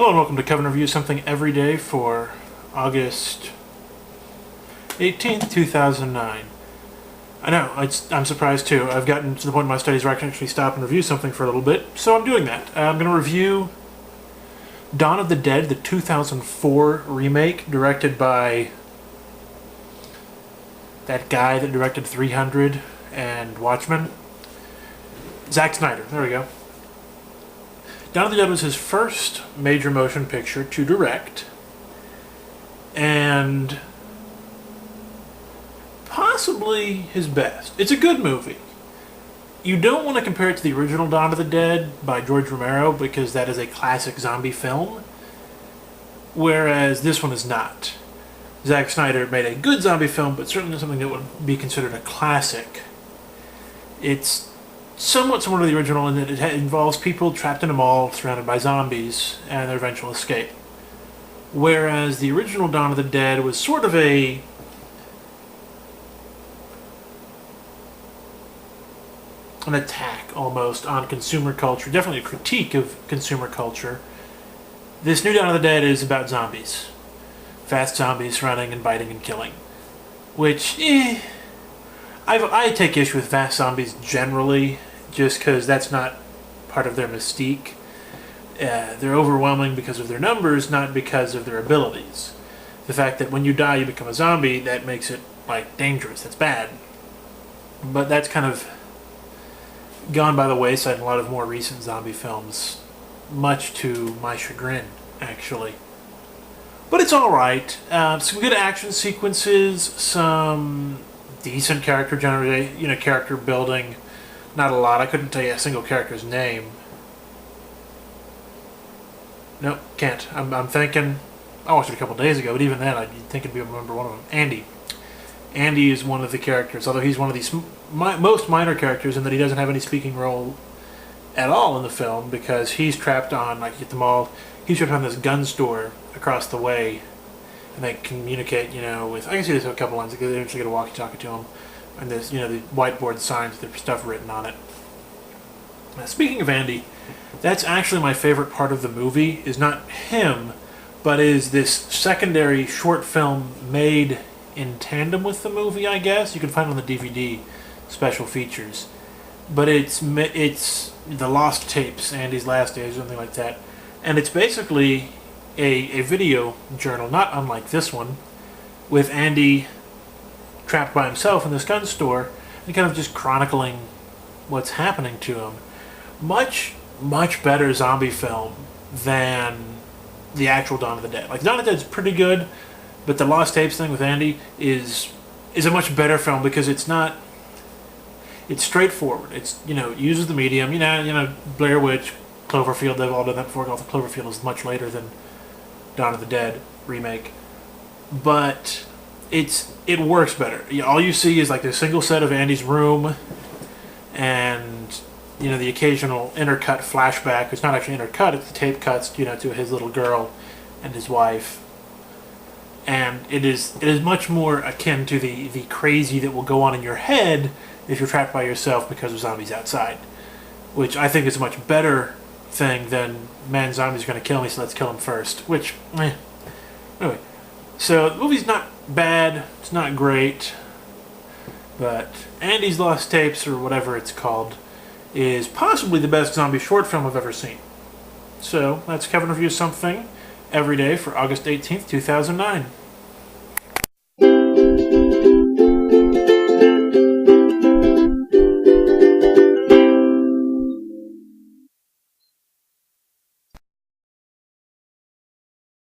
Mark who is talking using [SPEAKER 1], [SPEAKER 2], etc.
[SPEAKER 1] Hello and welcome to Kevin Reviews Something Every Day for August 18th, 2009. I know, I'm surprised too. I've gotten to the point in my studies where I can actually stop and review something for a little bit, so I'm doing that. I'm going to review Dawn of the Dead, the 2004 remake, directed by that guy that directed 300 and Watchmen. Zack Snyder, there we go. Dawn of the Dead was his first major motion picture to direct, and possibly his best. It's a good movie. You don't want to compare it to the original Dawn of the Dead by George Romero because that is a classic zombie film, whereas this one is not. Zack Snyder made a good zombie film, but certainly something that would be considered a classic. It's somewhat similar to the original in that it involves people trapped in a mall surrounded by zombies and their eventual escape. Whereas the original Dawn of the Dead was sort of an attack almost on consumer culture, definitely a critique of consumer culture. This new Dawn of the Dead is about zombies. Fast zombies running and biting and killing. Which, I take issue with fast zombies generally, just because that's not part of their mystique. They're overwhelming because of their numbers, not because of their abilities. The fact that when you die you become a zombie, that makes it, dangerous. That's bad. But that's kind of gone by the wayside in a lot of more recent zombie films, much to my chagrin, actually. But it's alright. Some good action sequences, some decent character character building. Not a lot. I couldn't tell you a single character's name. Nope, can't. I'm thinking. I watched it a couple days ago, but even then, I'd think I'd be able to remember one of them. Andy. Andy is one of the characters, although he's one of these most minor characters in that he doesn't have any speaking role at all in the film because he's trapped on, at the mall, he's trapped on this gun store across the way, and they communicate, with, I can see there's a couple lines, they eventually get a walkie-talkie to him, and there's, the whiteboard signs with their stuff written on it. Now, speaking of Andy, that's actually my favorite part of the movie, is not him, but is this secondary short film made in tandem with the movie, I guess. You can find it on the DVD special features. But it's The Lost Tapes, Andy's Last Days, or something like that. And it's basically a video journal, not unlike this one, with Andy trapped by himself in this gun store and kind of just chronicling what's happening to him. Much, much better zombie film than the actual Dawn of the Dead. Dawn of the Dead's pretty good, but the Lost Tapes thing with Andy is a much better film because it's not. It's straightforward. It's it uses the medium. Blair Witch, Cloverfield. They've all done that before. Although Cloverfield is much later than Dawn of the Dead remake, but it works better. All you see is the single set of Andy's room, and the occasional intercut flashback. It's not actually intercut. It's the tape cuts to his little girl and his wife. And it is much more akin to the crazy that will go on in your head if you're trapped by yourself because of zombies outside, which I think is a much better thing than, man, zombies are going to kill me, so let's kill them first, which, Anyway, so the movie's not bad, it's not great, but Andy's Lost Tapes, or whatever it's called, is possibly the best zombie short film I've ever seen. So, that's Kevin Reviews Something Every Day for August 18th, 2009.